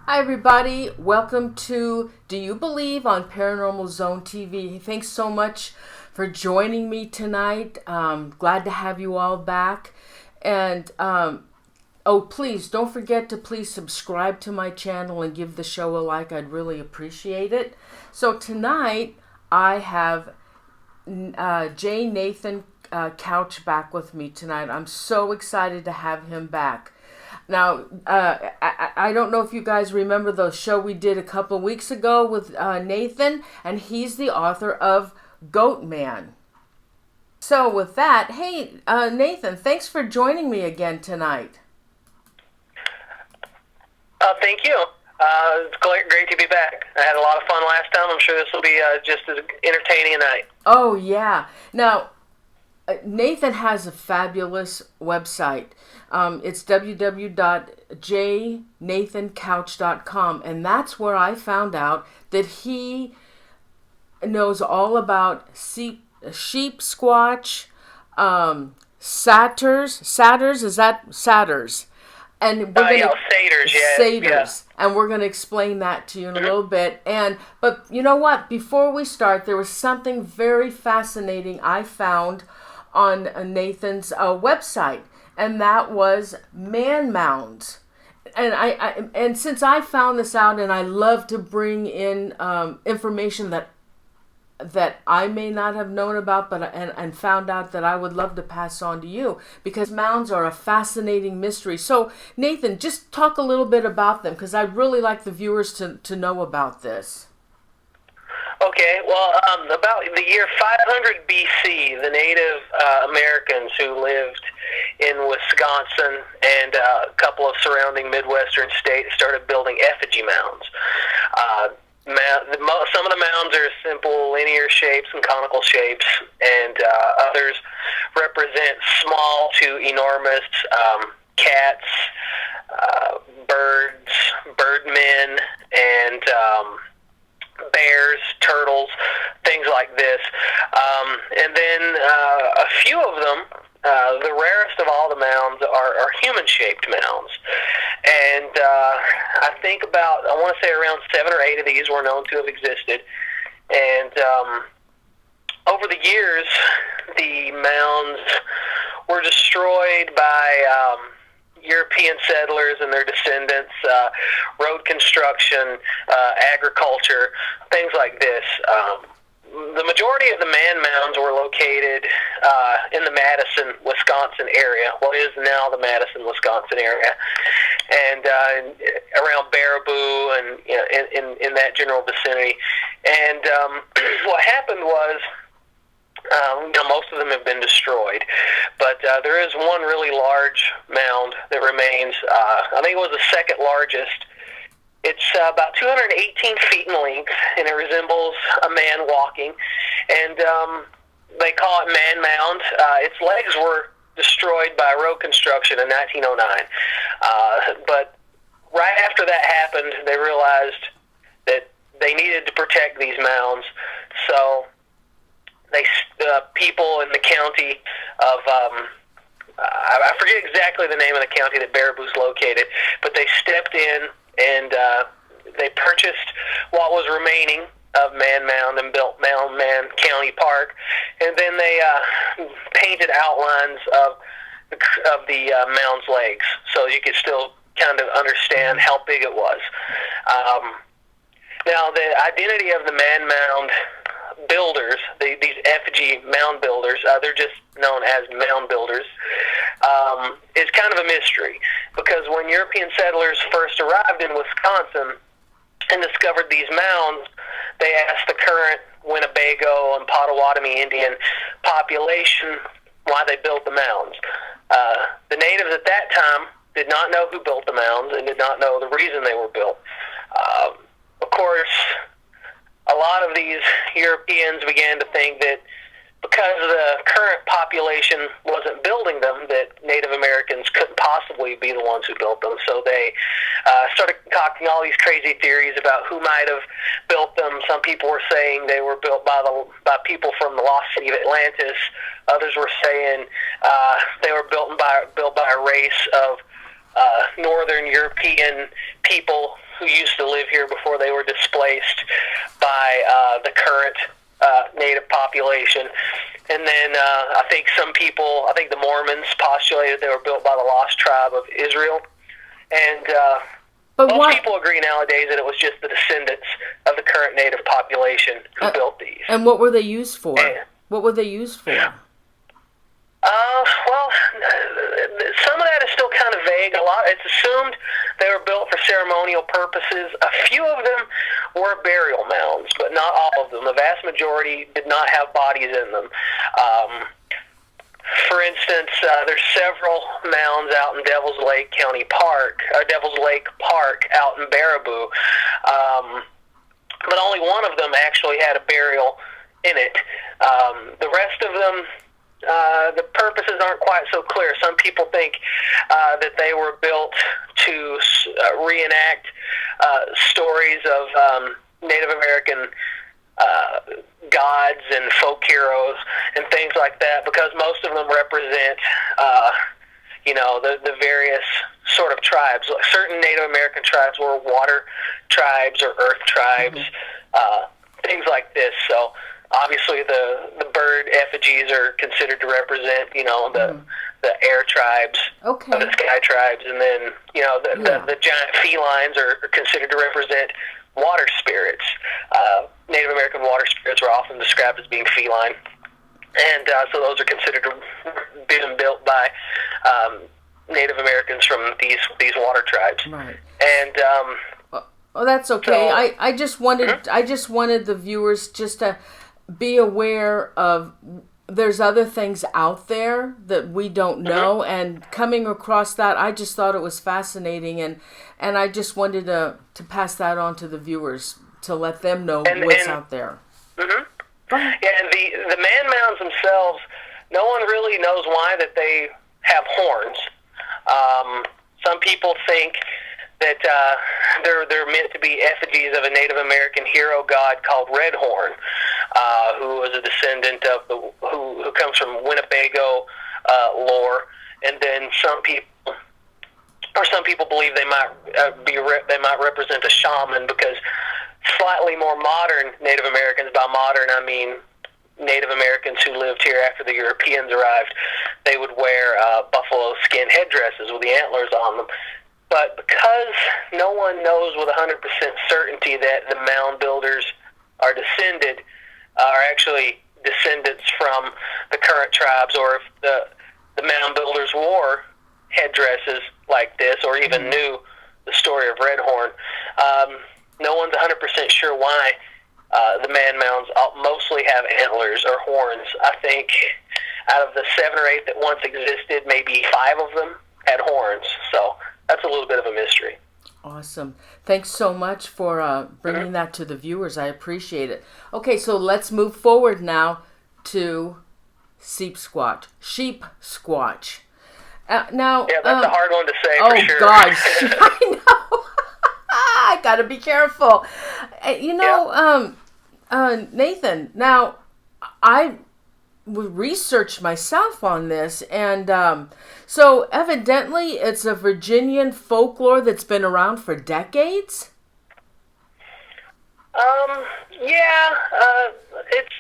Hi everybody, welcome to Do You Believe on Paranormal Zone TV. Thanks so much for joining me tonight. Glad to have you all back. And please don't forget to please subscribe to my channel and give the show a like. I'd really appreciate it. So tonight I have J. Nathan Couch back with me tonight. I'm so excited to have him back. Now, I don't know if you guys remember the show we did a couple of weeks ago with Nathan, and he's the author of Goatman. So with that, hey, Nathan, thanks for joining me again tonight. Thank you. It's great to be back. I had a lot of fun last time. I'm sure this will be just as entertaining a night. Oh, yeah. Now, Nathan has a fabulous website. It's www.jnathancouch.com, and that's where I found out that he knows all about Sheepsquatch, Satyrs, is that Satyrs? And we're Satyrs, yeah. Satyrs. Yeah. And we're going to explain that to you in a little bit. But you know what? Before we start, there was something very fascinating I found on Nathan's website, and that was mounds. And since I found this out, and I love to bring in information that I may not have known about, and found out that I would love to pass on to you, because mounds are a fascinating mystery. So Nathan, just talk a little bit about them, because I'd really like the viewers to know about this. Okay, well, about the year 500 BC, the Native Americans who lived in Wisconsin and a couple of surrounding Midwestern states started building effigy mounds. Some of the mounds are simple linear shapes and conical shapes, and others represent small to enormous cats, birds, birdmen, and bears, turtles, things like this. And then a few of them, the rarest of all the mounds, are human-shaped mounds. And I want to say around 7 or 8 of these were known to have existed. And over the years, the mounds were destroyed by European settlers and their descendants, road construction, agriculture, things like this. The majority of the man mounds were located in the Madison, Wisconsin area, what is now the Madison, Wisconsin area, and around Baraboo and in that general vicinity. And what happened was, most of them have been destroyed, but there is one really large mound that remains. I think it was the second largest. It's about 218 feet in length, and it resembles a man walking, and they call it Man Mound. Its legs were destroyed by road construction in 1909, but right after that happened, they realized that they needed to protect these mounds, so people in the county of, I forget exactly the name of the county that Baraboo's located, but they stepped in and they purchased what was remaining of Man Mound and built Mound Man County Park, and then they painted outlines of the mound's legs, so you could still kind of understand how big it was. Now, the identity of the Man Mound builders, these effigy mound builders, they're just known as mound builders, is kind of a mystery, because when European settlers first arrived in Wisconsin and discovered these mounds, they asked the current Winnebago and Potawatomi Indian population why they built the mounds. The natives at that time did not know who built the mounds and did not know the reason they were built. Of course, a lot of these Europeans began to think that because the current population wasn't building them, that Native Americans couldn't possibly be the ones who built them. So they started concocting all these crazy theories about who might have built them. Some people were saying they were built by people from the lost city of Atlantis. Others were saying they were built by a race of Northern European people who used to live here before they were displaced by the current native population. And then I think the Mormons postulated they were built by the lost tribe of Israel. And most people agree nowadays that it was just the descendants of the current native population who built these. And what were they used for? What were they used for? Well, some of that is still kind of vague. It's assumed they were built for ceremonial purposes. A few of them were burial mounds, but not all of them. The vast majority did not have bodies in them. For instance, there's several mounds out in Devil's Lake Park out in Baraboo, but only one of them actually had a burial in it. The rest of them, the purposes aren't quite so clear. Some people think that they were built to reenact stories of Native American gods and folk heroes and things like that, because most of them represent, the various sort of tribes. Like certain Native American tribes were water tribes or earth tribes, things like this. So obviously the bird effigies are considered to represent, the air tribes, the sky tribes, and then, the giant felines are considered to represent water spirits. Native American water spirits were often described as being feline, and so those are considered to have been built by Native Americans from these water tribes. Right. And that's okay. So, I just wanted the viewers just to be aware of there's other things out there that we don't know, and coming across that, I just thought it was fascinating, and I just wanted to pass that on to the viewers to let them know what's out there. Yeah, and the man mounds themselves, no one really knows why that they have horns. Some people think that they're meant to be effigies of a Native American hero god called Redhorn, who was a descendant of who comes from Winnebago lore, and then some people believe they might represent a shaman, because slightly more modern Native Americans, by modern I mean Native Americans who lived here after the Europeans arrived, they would wear buffalo skin headdresses with the antlers on them. But because no one knows with 100% certainty that the mound builders are actually descendants from the current tribes, or if the mound builders wore headdresses like this, or even knew the story of Redhorn, no one's 100% sure why the man mounds mostly have antlers or horns. I think out of the 7 or 8 that once existed, maybe 5 of them had horns. So that's a little bit of a mystery. Awesome. Thanks so much for bringing that to the viewers. I appreciate it. Okay, so let's move forward now to Sheepsquatch. Now, yeah, that's a hard one to say for sure. Oh, gosh. I know. I got to be careful. Nathan, now, I researched myself on this, and so evidently it's a Virginian folklore that's been around for decades?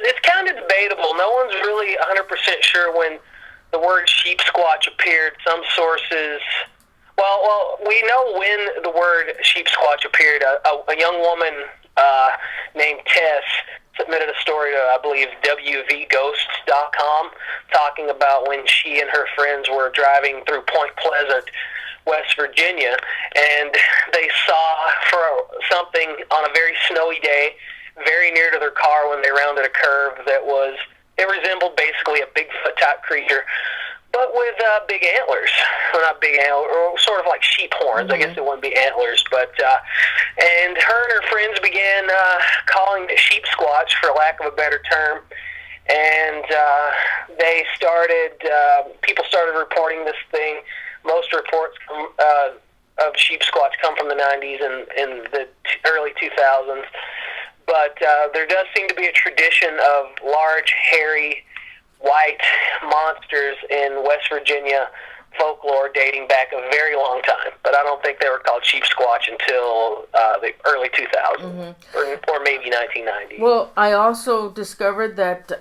It's kind of debatable. No one's really 100% sure when the word Sheepsquatch appeared. Some sources... Well, we know when the word Sheepsquatch appeared. A young woman named Tess submitted a story to, I believe, wvghosts.com, talking about when she and her friends were driving through Point Pleasant, West Virginia, and they saw something on a very snowy day, very near to their car when they rounded a curve it resembled basically a Bigfoot-type creature, but with big antlers. Well, not big antlers, or sort of like sheep horns. I guess it wouldn't be antlers. But and her and her friends began calling it Sheepsquatch, for lack of a better term. And people started reporting this thing. Most reports of Sheepsquatch come from the 90s and in the early 2000s. But there does seem to be a tradition of large, hairy, white monsters in West Virginia folklore dating back a very long time, but I don't think they were called Sheepsquatch until the early 2000s, or maybe 1990. Well, I also discovered that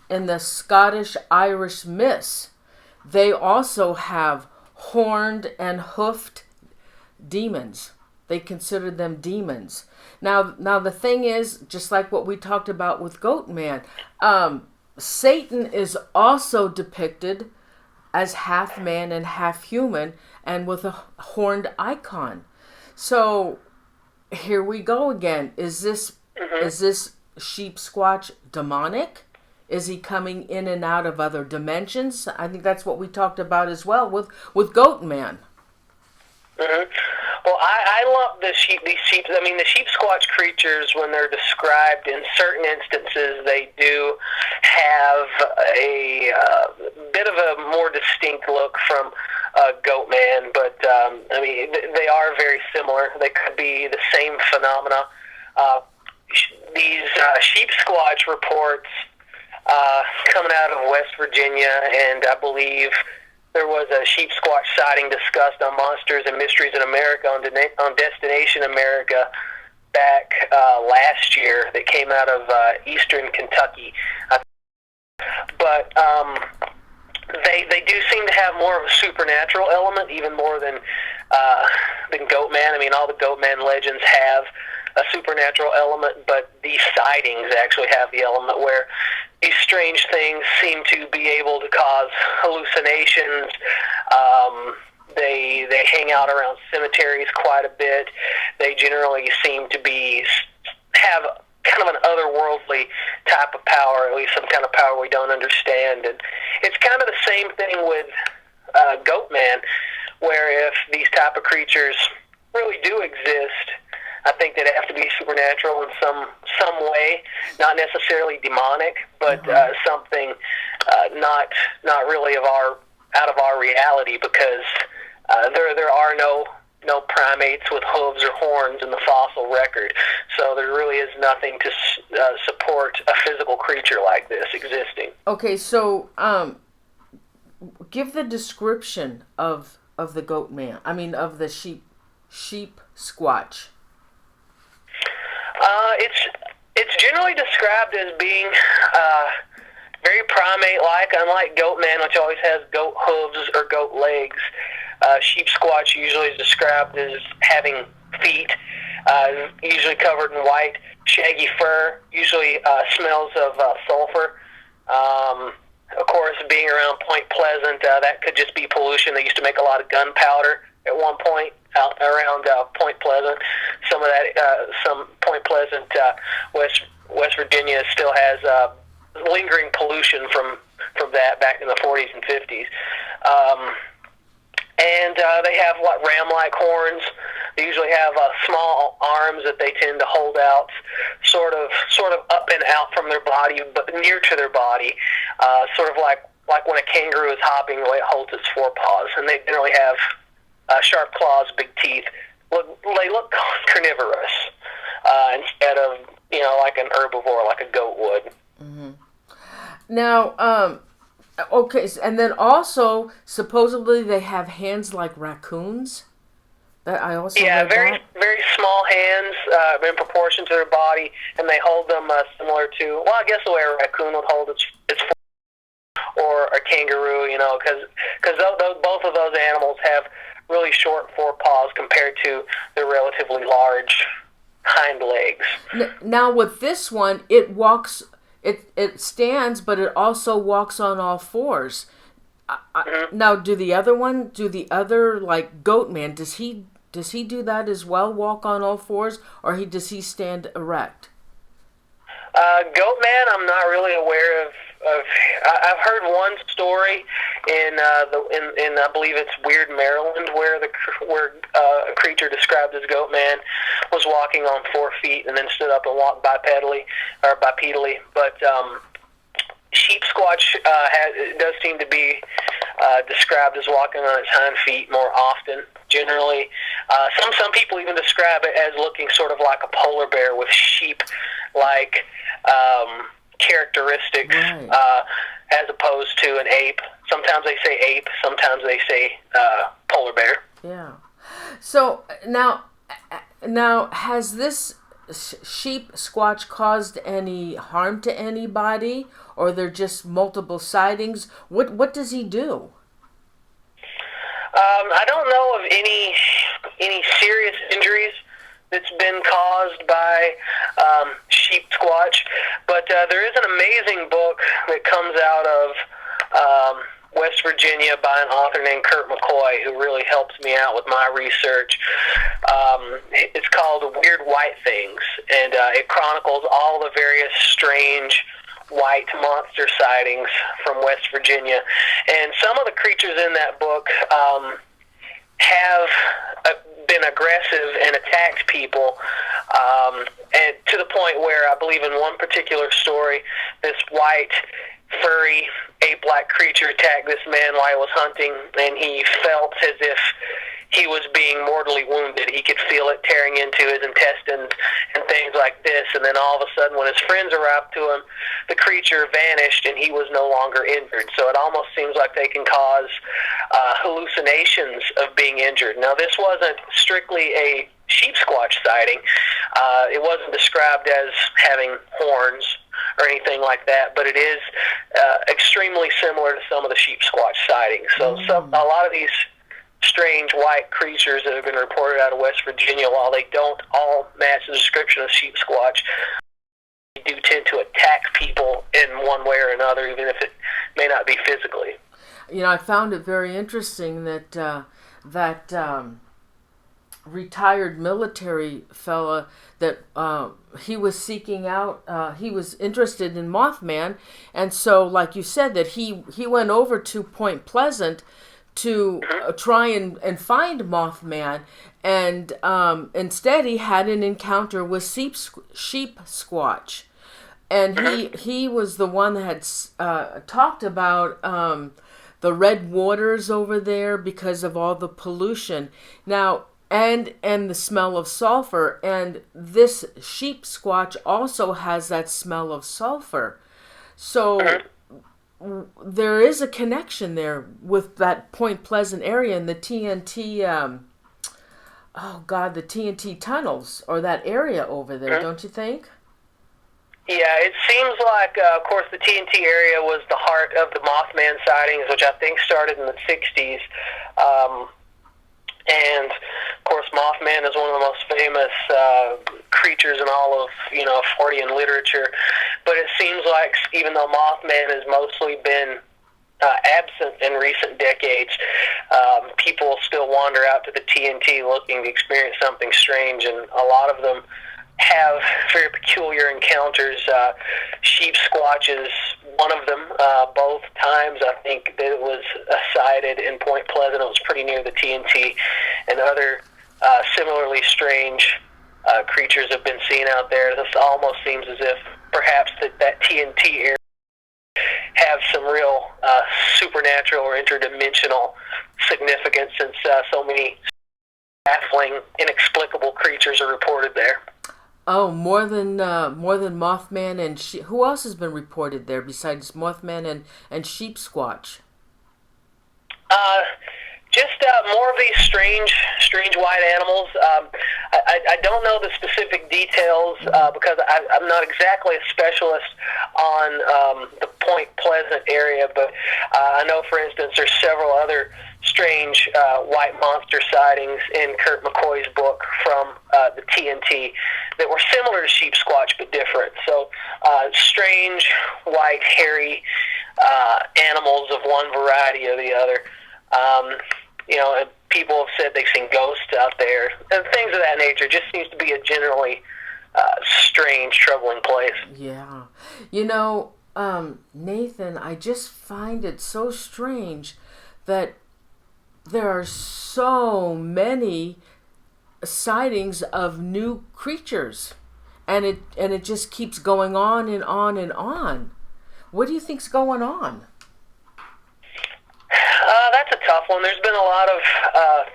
in the Scottish-Irish myths, they also have horned and hoofed demons. They considered them demons. Now the thing is, just like what we talked about with Goatman, Satan is also depicted as half man and half human, and with a horned icon. So here we go again. Is this Sheepsquatch demonic? Is he coming in and out of other dimensions? I think that's what we talked about as well with Goatman. Well, I love these sheep. I mean, the Sheepsquatch creatures, when they're described, in certain instances, they do have a bit of a more distinct look from Goatman. But I mean, they are very similar. They could be the same phenomena. These Sheepsquatch reports coming out of West Virginia, and I believe there was a Sheepsquatch sighting discussed on Monsters and Mysteries in America on Destination America back last year that came out of eastern Kentucky. But they do seem to have more of a supernatural element, even more than Goatman. I mean, all the Goatman legends have a supernatural element, but these sightings actually have the element where these strange things seem to be able to cause hallucinations. They hang out around cemeteries quite a bit. They generally seem to have kind of an otherworldly type of power, at least some kind of power we don't understand. And it's kind of the same thing with Goatman, where if these type of creatures really do exist, I think they'd have to be supernatural in some way, not necessarily demonic, but something not really out of our reality, because there are no primates with hooves or horns in the fossil record, so there really is nothing to support a physical creature like this existing. Okay, so give the description of the Goatman. I mean, of the Sheepsquatch. It's generally described as being very primate-like, unlike Goatman, which always has goat hooves or goat legs. Sheepsquatch usually is described as having feet, usually covered in white, shaggy fur, usually smells of sulfur. Of course, being around Point Pleasant, that could just be pollution. They used to make a lot of gunpowder at one point out around Point Pleasant. Some of that, some Point Pleasant, West Virginia still has lingering pollution from that back in the 40s and 50s. And they have ram-like horns. They usually have small arms that they tend to hold out, sort of up and out from their body, but near to their body, sort of like when a kangaroo is hopping, the way it holds its forepaws. And they generally have sharp claws, big teeth. They look carnivorous instead of like an herbivore, like a goat would. Mm-hmm. Now, okay, and then also supposedly they have hands like raccoons. That I also very small hands in proportion to their body, and they hold them similar to, well, I guess the way a raccoon would hold its or a kangaroo, because both of those animals have really short forepaws compared to their relatively large hind legs. Now with this one, it walks. It stands, but it also walks on all fours. Now, do the other like Goatman, does he do that as well? Walk on all fours, or does he stand erect? Goatman, I'm not really aware of. I've heard one story in I believe it's Weird, Maryland, where a creature described as Goatman was walking on 4 feet and then stood up and walked bipedally. But Sheepsquatch does seem to be described as walking on its hind feet more often. Generally, some people even describe it as looking sort of like a polar bear with sheep-like characteristics, right. As opposed to an ape. Sometimes they say ape, sometimes they say polar bear. Yeah. So now has this sheep squatch caused any harm to anybody, or they're just multiple sightings? What does he do? I don't know of any serious injuries that's been caused by sheep squatch, but there is an amazing book that comes out of West Virginia by an author named Kurt McCoy, who really helps me out with my research. It's called Weird White Things, and it chronicles all the various strange white monster sightings from West Virginia. And some of the creatures in that book have been aggressive and attacked people, and to the point where I believe in one particular story, this white, furry, ape-like creature attacked this man while he was hunting, and he felt as if he was being mortally wounded. He could feel it tearing into his intestines and things like this. And then all of a sudden, when his friends arrived to him, the creature vanished and he was no longer injured. So it almost seems like they can cause hallucinations of being injured. Now, this wasn't strictly a sheep squatch sighting. It wasn't described as having horns or anything like that, but it is extremely similar to some of the sheep squatch sightings. So a lot of these strange white creatures that have been reported out of West Virginia, while they don't all match the description of sheep squatch, they do tend to attack people in one way or another, even if it may not be physically. You know, I found it very interesting that retired military fella that he was seeking out, he was interested in Mothman, and so, like you said, that he went over to Point Pleasant to try and find Mothman, and instead he had an encounter with sheep squatch, and he was the one that had talked about the red waters over there because of all the pollution now, and the smell of sulfur, and this sheep squatch also has that smell of sulfur, so there is a connection there with that Point Pleasant area and the TNT, the TNT tunnels, or that area over there, don't you think? Yeah, it seems like, of course, the TNT area was the heart of the Mothman sightings, which I think started in the 60s. And, of course, Mothman is one of the most famous creatures in all of, Fortean literature. But it seems like even though Mothman has mostly been absent in recent decades, people still wander out to the TNT looking to experience something strange, and a lot of them have very peculiar encounters. Sheep Squatch is one of them. Both times I think that it was sighted in Point Pleasant. It was pretty near the TNT, and other similarly strange creatures have been seen out there. This almost seems as if perhaps that TNT area have some real supernatural or interdimensional significance, since so many baffling, inexplicable creatures are reported there. Oh, more than Mothman and who else has been reported there besides Mothman and Sheep Squatch? Just more of these strange white animals. I don't know the specific details because I'm not exactly a specialist on the Point Pleasant area, but I know, for instance, there's several other strange white monster sightings in Kurt McCoy's book from the TNT that were similar to Sheep Squatch but different. So strange white hairy animals of one variety or the other. People have said they've seen ghosts out there and things of that nature. It just seems to be a generally strange, troubling place. Yeah. Nathan, I just find it so strange that there are so many sightings of new creatures, and it just keeps going on and on and on. What do you think's going on? That's a tough one. There's been a lot of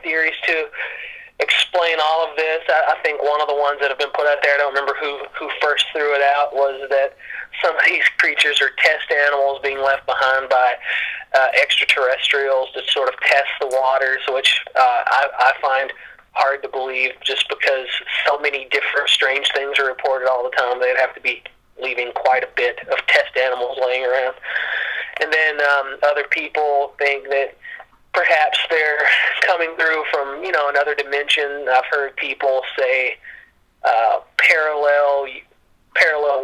theories to explain explain all of this, I think one of the ones that have been put out there, I don't remember who first threw it out, was that some of these creatures are test animals being left behind by extraterrestrials to sort of test the waters, which I find hard to believe, just because so many different strange things are reported all the time. They'd have to be leaving quite a bit of test animals laying around. And then other people think that perhaps they're coming through from, another dimension. I've heard people say parallel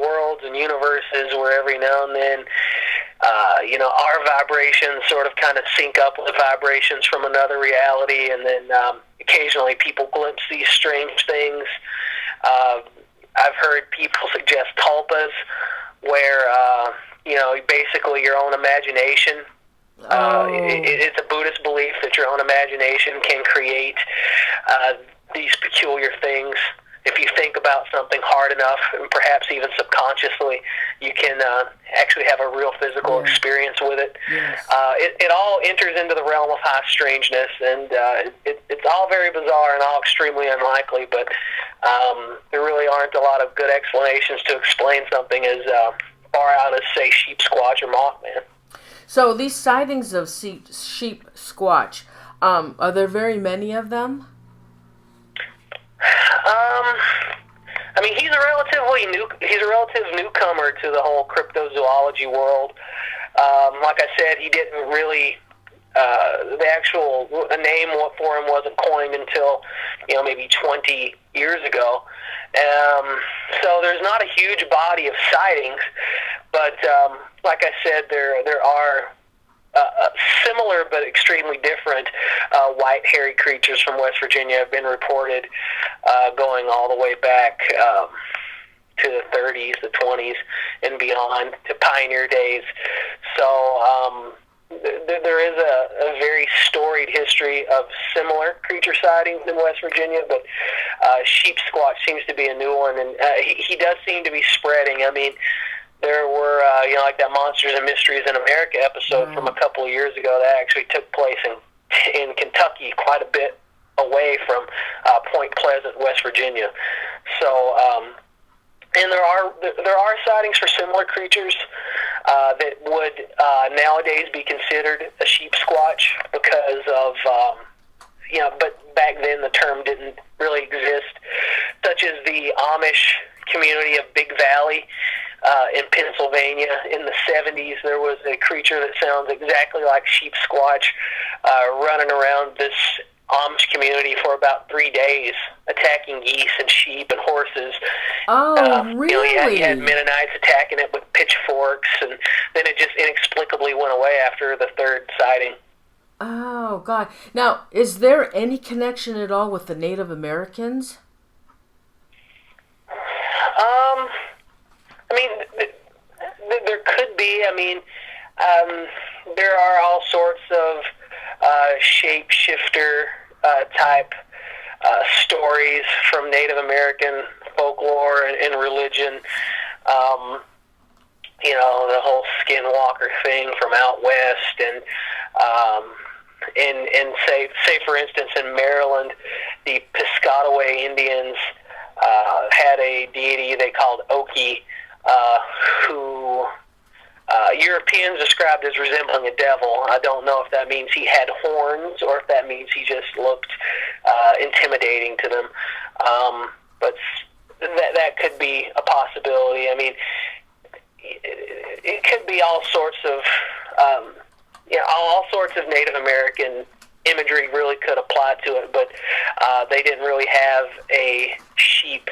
worlds and universes where every now and then, our vibrations sort of kind of sync up with vibrations from another reality, and then occasionally people glimpse these strange things. I've heard people suggest tulpas, where, basically your own imagination. It's a Buddhist belief that your own imagination can create these peculiar things. If you think about something hard enough, and perhaps even subconsciously, you can actually have a real physical experience with it. Yes. It all enters into the realm of high strangeness, and it's all very bizarre and all extremely unlikely, but there really aren't a lot of good explanations to explain something as far out as, say, Sheepsquatch or Mothman. So these sightings of Sheepsquatch, are there very many of them? He's a relative newcomer to the whole cryptozoology world. Like I said, he didn't really, the actual name for him wasn't coined until, maybe 20 years ago. So there's not a huge body of sightings, but like I said, there are similar but extremely different white hairy creatures from West Virginia have been reported, going all the way back to the 30s, the 20s, and beyond, to pioneer days. So there is a very storied history of similar creature sightings in West Virginia, but Sheepsquatch seems to be a new one, and he does seem to be spreading. There were, like that Monsters and Mysteries in America episode from a couple of years ago that actually took place in Kentucky, quite a bit away from Point Pleasant, West Virginia. So, and there are sightings for similar creatures that would nowadays be considered a Sheepsquatch because of, but back then the term didn't really exist, such as the Amish community of Big Valley. In Pennsylvania in the 70s, there was a creature that sounds exactly like Sheepsquatch running around this Amish community for about 3 days, attacking geese and sheep and horses. Oh, really? You had Mennonites attacking it with pitchforks, and then it just inexplicably went away after the third sighting. Oh, God. Now, is there any connection at all with the Native Americans? There could be. There are all sorts of shapeshifter type stories from Native American folklore and religion. The whole skinwalker thing from out west, and say for instance in Maryland, the Piscataway Indians had a deity they called Oki, who Europeans described as resembling a devil. I don't know if that means he had horns or if that means he just looked intimidating to them. But that could be a possibility. It could be all sorts of all sorts of Native American imagery really could apply to it, but they didn't really have a sheep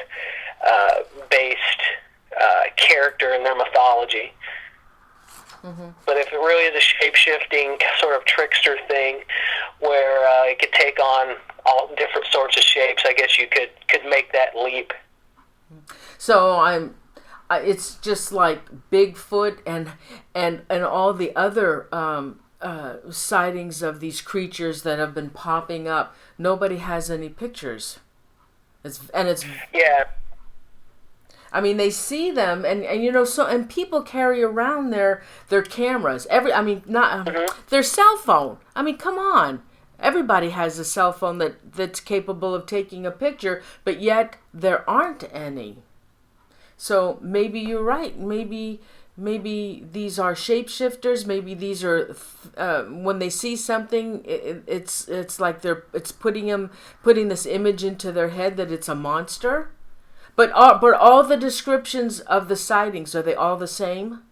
based character in their mythology. Mm-hmm. But if it really is a shape-shifting sort of trickster thing where it could take on all different sorts of shapes, I guess you could make that leap. So it's just like Bigfoot and all the other sightings of these creatures that have been popping up. Nobody has any pictures. It's yeah. They see them, and people carry around their cameras. Their cell phone. Come on. everybody has a cell phone that's capable of taking a picture, but yet there aren't any. So maybe you're right. Maybe these are shapeshifters. Maybe these are when they see something, it's like it's putting this image into their head that it's a monster. But all the descriptions of the sightings, are they all the same?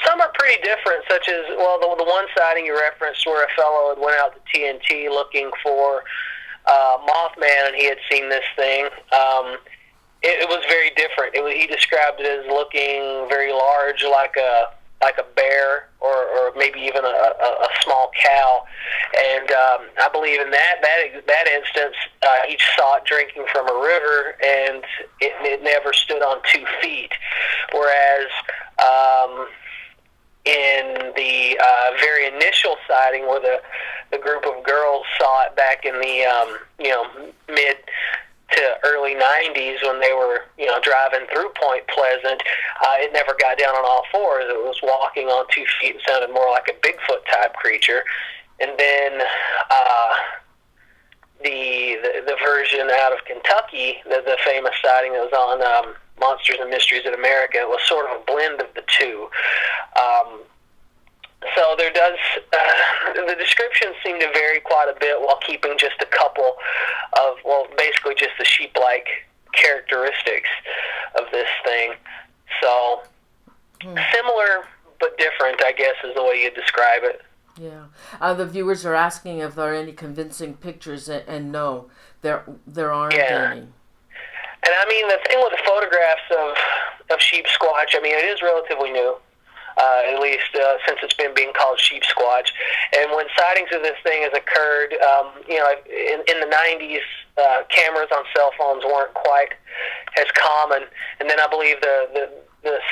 Some are pretty different, such as, well, the one sighting you referenced where a fellow had went out to TNT looking for Mothman, and he had seen this thing. It was very different. He described it as looking very large, like a bear, or maybe even a small cow. And I believe in that instance, he saw it drinking from a river, and it never stood on 2 feet. Whereas in the very initial sighting, where the group of girls saw it back in the mid to early 90s, when they were driving through Point Pleasant, it never got down on all fours. It was walking on 2 feet and sounded more like a Bigfoot type creature. And then the version out of Kentucky, the famous sighting that was on Monsters and Mysteries in America, was sort of a blend of the two. So there does, the descriptions seem to vary quite a bit, while keeping just a couple of, well, basically just the sheep-like characteristics of this thing. So similar but different, I guess, is the way you describe it. Yeah. The viewers are asking if there are any convincing pictures, and no, there aren't any. And I mean, the thing with the photographs of Sheepsquatch, I mean, it is relatively new. At least since it's been being called Sheepsquatch. And when sightings of this thing has occurred, in the 90s, cameras on cell phones weren't quite as common. And then I believe the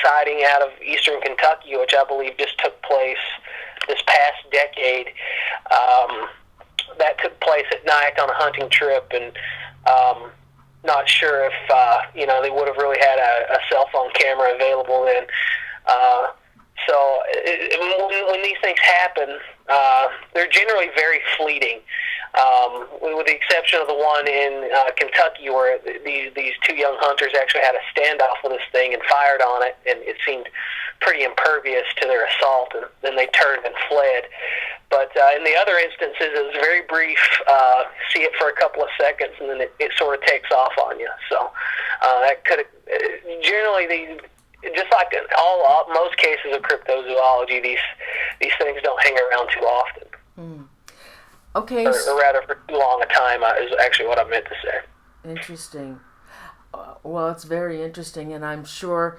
sighting out of eastern Kentucky, which I believe just took place this past decade, that took place at night on a hunting trip, and not sure if they would have really had a cell phone camera available then. So when these things happen, they're generally very fleeting, with the exception of the one in Kentucky, where these two young hunters actually had a standoff with this thing and fired on it, and it seemed pretty impervious to their assault, and then they turned and fled. But in the other instances, it was very brief, see it for a couple of seconds, and then it sort of takes off on you. So that could generally just like in most cases of cryptozoology, these things don't hang around too often. Okay. Or rather, for too long a time is actually what I meant to say. Interesting. Well, it's very interesting, and I'm sure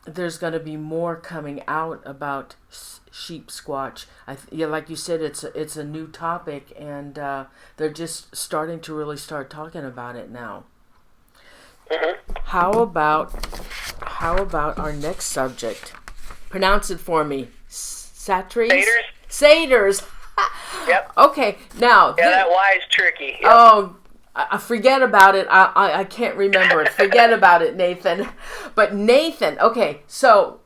there's going to be more coming out about Sheepsquatch. Like you said, it's a new topic, and they're just starting to really start talking about it now. Mm-hmm. How about our next subject? Pronounce it for me. Satyrs? Satyrs. Yep. Okay, now. Yeah, that Y is tricky. Yep. Oh, I forget about it. I can't remember it. Forget about it, Nathan. But Nathan, okay, so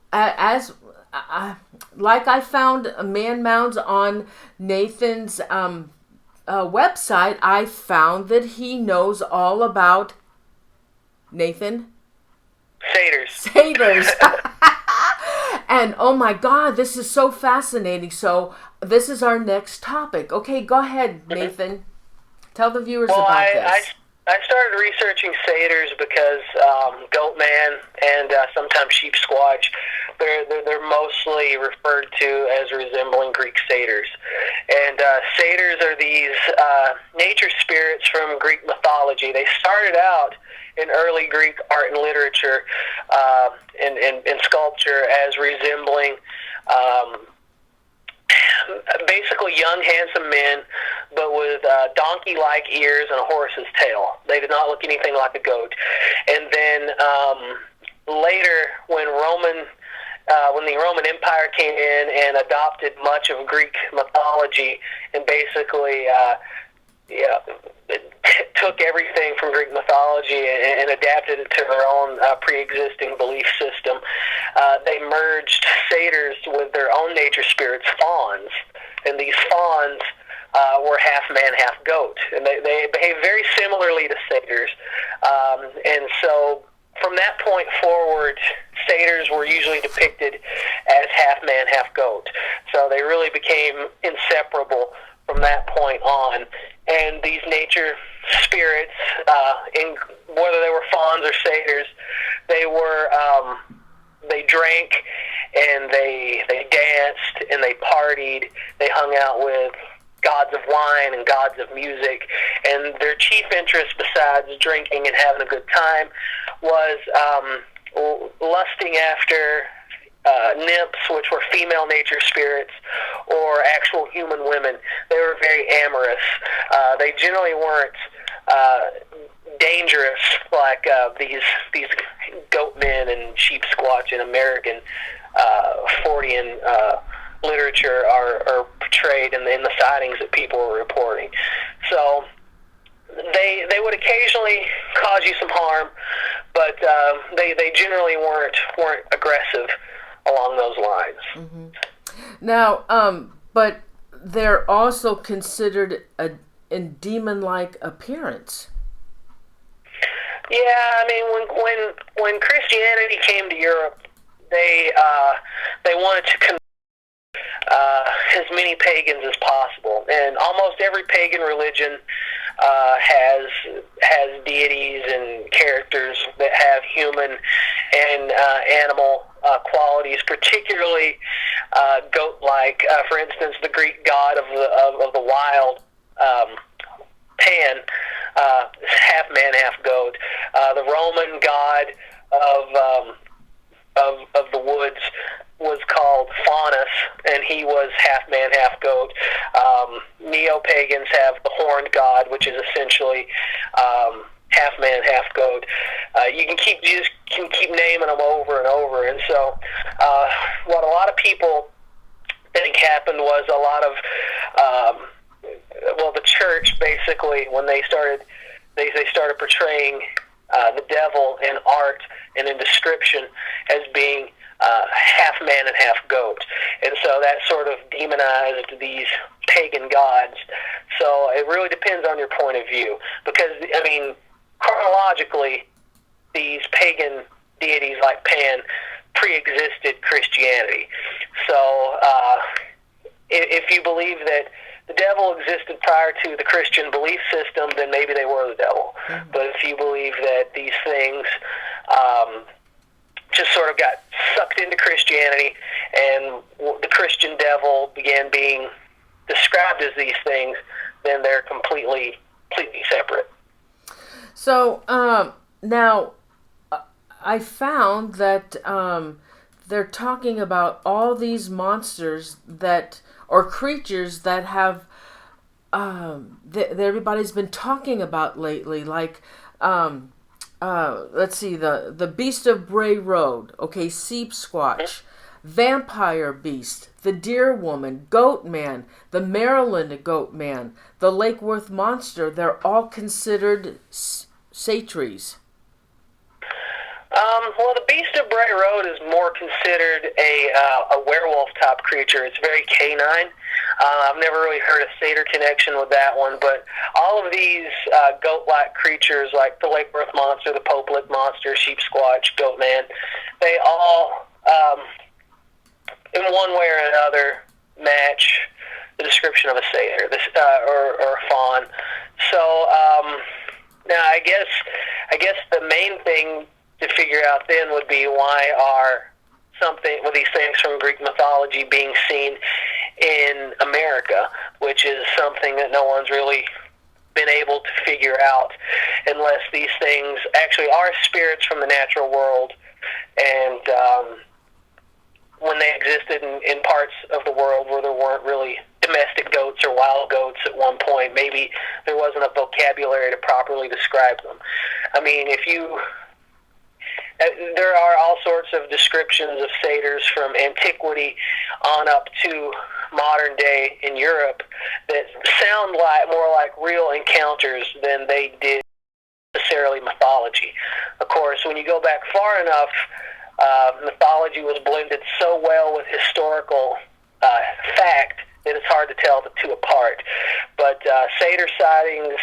like I found Mounds on Nathan's website, I found that he knows all about Nathan? Satyrs. And oh my God, this is so fascinating. So this is our next topic. Okay, go ahead, Nathan. Tell the viewers about this. I started researching satyrs because Goatman and sometimes Sheepsquatch, they're mostly referred to as resembling Greek satyrs. And satyrs are these nature spirits from Greek mythology. They started out in early Greek art and literature and sculpture as resembling basically young, handsome men, but with donkey-like ears and a horse's tail. They did not look anything like a goat. And then later, when the Roman Empire came in and adopted much of Greek mythology and basically took everything from Greek mythology and adapted it to their own pre-existing belief system. They merged satyrs with their own nature spirits, fawns, and these fawns were half man, half goat, and they behave very similarly to satyrs. And so from that point forward, satyrs were usually depicted as half man, half goat. So they really became inseparable from that point on. And these nature spirits, whether they were fawns or satyrs, they drank and they danced and they partied. They hung out with gods of wine and gods of music, and their chief interest, besides drinking and having a good time, was lusting after nymphs, which were female nature spirits, or actual human women. They were very amorous. They generally weren't dangerous like these Goatmen and Sheepsquatch in American Fortean literature are portrayed in the sightings that people were reporting. So they would occasionally cause you some harm, but they generally weren't aggressive along those lines. Mm-hmm. Now, but they're also considered a demon-like appearance. Yeah, I mean, when Christianity came to Europe, they wanted to as many pagans as possible, and almost every pagan religion has deities and characters that have human and animal qualities, particularly goat-like. For instance, the Greek god of the wild, Pan, half man, half goat. The Roman god of the woods was called Faunus, and he was half man, half goat. Neo-pagans have the horned god, which is essentially half man, half goat. You can keep naming them over and over. And so what a lot of people think happened was a lot of the church, basically, when they started portraying the devil in art and in description as being half man and half goat, and so that sort of demonized these pagan gods. So it really depends on your point of view, because I mean, chronologically, these pagan deities like Pan pre-existed Christianity. So if you believe that the devil existed prior to the Christian belief system, then maybe they were the devil. Mm-hmm. But if you believe that these things just sort of got sucked into Christianity, and the Christian devil began being described as these things, then they're completely separate. So now I found that they're talking about all these monsters or creatures that have that everybody's been talking about lately, like let's see, the Beast of Bray Road, okay, Sheepsquatch, Vampire Beast, the Deer Woman, Goatman, the Maryland Goatman, the Lake Worth Monster. They're all considered Satyrs. Well, the Beast of Bray Road is more considered a werewolf-type creature. It's very canine. I've never really heard a satyr connection with that one, but all of these goat-like creatures, like the Lake Worth Monster, the Pope Lick Monster, Sheepsquatch, Goatman, they all, in one way or another, match the description of a satyr or a faun. So now, I guess the main thing to figure out then would be, why are these things from Greek mythology being seen in America, which is something that no one's really been able to figure out, unless these things actually are spirits from the natural world, and when they existed in parts of the world where there weren't really domestic goats or wild goats at one point, maybe there wasn't a vocabulary to properly describe them. I mean, there are all sorts of descriptions of satyrs from antiquity on up to modern day in Europe that sound more like real encounters than they did necessarily mythology. Of course, when you go back far enough, mythology was blended so well with historical fact that it's hard to tell the two apart. But satyr sightings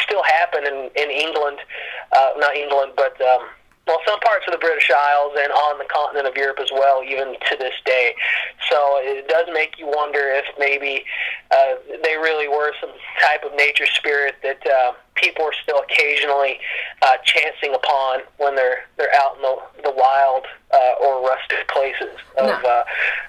still happen in England, not England, but some parts of the British Isles and on the continent of Europe as well, even to this day. So it does make you wonder if maybe they really were some type of nature spirit that people are still occasionally chancing upon when they're out in the wild or rustic places of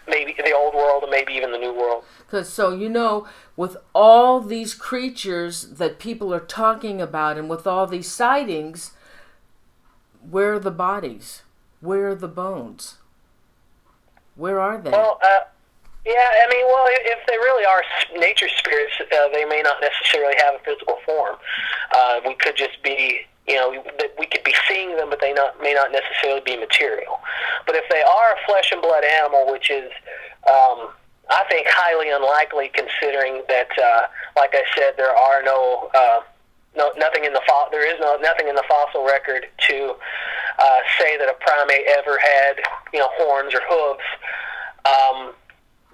maybe the old world and maybe even the new world. So, with all these creatures that people are talking about and with all these sightings, where are the bodies? Where are the bones? Where are they? Well, if they really are nature spirits, they may not necessarily have a physical form. We could just be, we could be seeing them, but they may not necessarily be material. But if they are a flesh and blood animal, which is, I think, highly unlikely, considering that, like I said, there are nothing in the nothing in the fossil record to say that a primate ever had horns or hooves.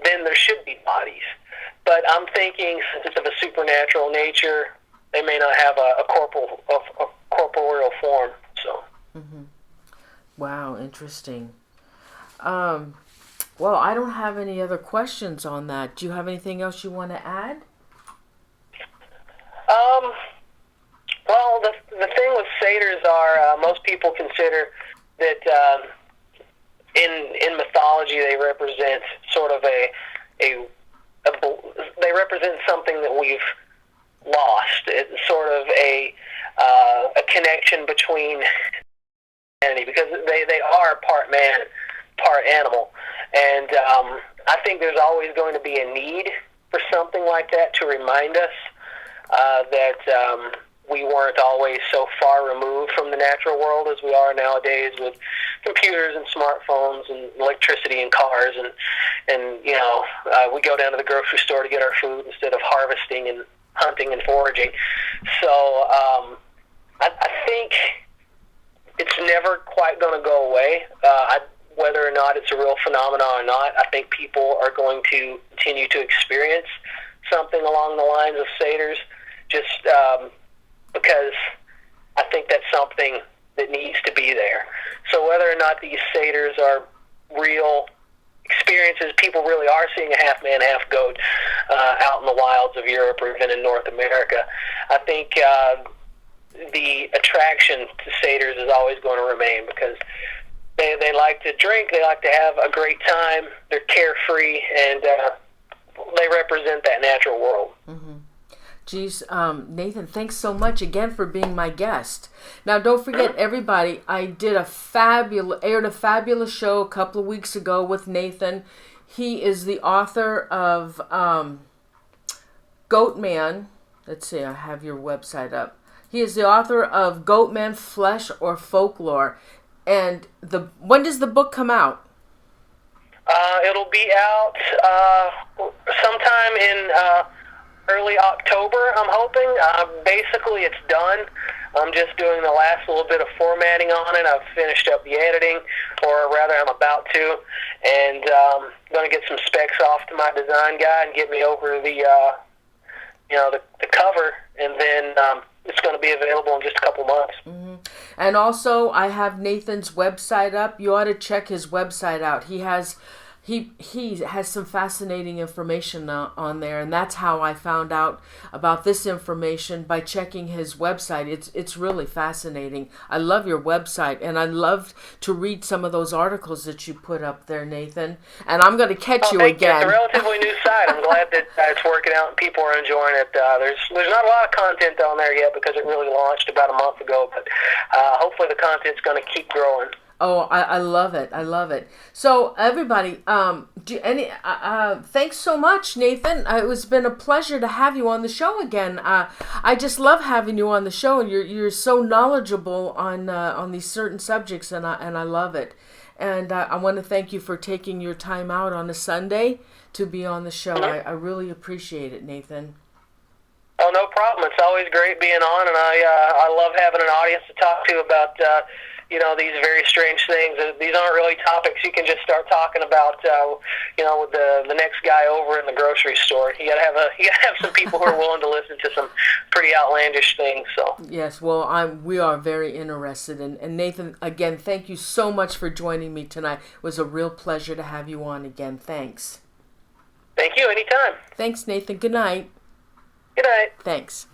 Then there should be bodies. But I'm thinking, since it's of a supernatural nature, they may not have a corporeal form. So. Mm-hmm. Wow, interesting. Well, I don't have any other questions on that. Do you have anything else you want to add? Well, the thing with satyrs are most people consider that in mythology they represent sort of they represent something that we've lost. It's sort of a connection between humanity, because they are part man, part animal, and I think there's always going to be a need for something like that to remind us that we weren't always so far removed from the natural world as we are nowadays with computers and smartphones and electricity and cars, and we go down to the grocery store to get our food instead of harvesting and hunting and foraging. So I think it's never quite going to go away. Whether or not it's a real phenomenon or not, I think people are going to continue to experience something along the lines of satyrs, just because I think that's something that needs to be there. So whether or not these satyrs are real experiences, people really are seeing a half-man, half-goat out in the wilds of Europe or even in North America, I think the attraction to satyrs is always going to remain, because they like to drink, they like to have a great time, they're carefree, and they represent that natural world. Mm-hmm. Geez, Nathan, thanks so much again for being my guest. Now, don't forget, everybody, I did aired a fabulous show a couple of weeks ago with Nathan. He is the author of Goatman. Let's see, I have your website up. He is the author of Goatman, Flesh or Folklore. And when does the book come out? It'll be out sometime in early October, I'm hoping. Basically, it's done. I'm just doing the last little bit of formatting on it. I've finished up the editing, or rather, I'm about to, and going to get some specs off to my design guy and get me over the cover, and then it's going to be available in just a couple months. Mm-hmm. And also, I have Nathan's website up. You ought to check his website out. He has some fascinating information on there, and that's how I found out about this information, by checking his website. It's really fascinating. I love your website, and I love to read some of those articles that you put up there, Nathan. And I'm going to catch you again. It's a relatively new site. I'm glad that it's working out and people are enjoying it. There's not a lot of content on there yet because it really launched about a month ago, but hopefully the content's going to keep growing. Oh, I love it. I love it. So everybody, thanks so much, Nathan. It's been a pleasure to have you on the show again. I just love having you on the show, and you're so knowledgeable on these certain subjects, and I love it. And I want to thank you for taking your time out on a Sunday to be on the show. Mm-hmm. I really appreciate it, Nathan. Oh, no problem. It's always great being on, and I love having an audience to talk to about these very strange things. These aren't really topics you can just start talking about with the next guy over in the grocery store. You gotta have some people who are willing to listen to some pretty outlandish things. So yes, well, we are very interested, and Nathan, again, thank you so much for joining me tonight. It was a real pleasure to have you on again. Thanks. Thank you. Anytime. Thanks, Nathan. Good night. Good night. Thanks.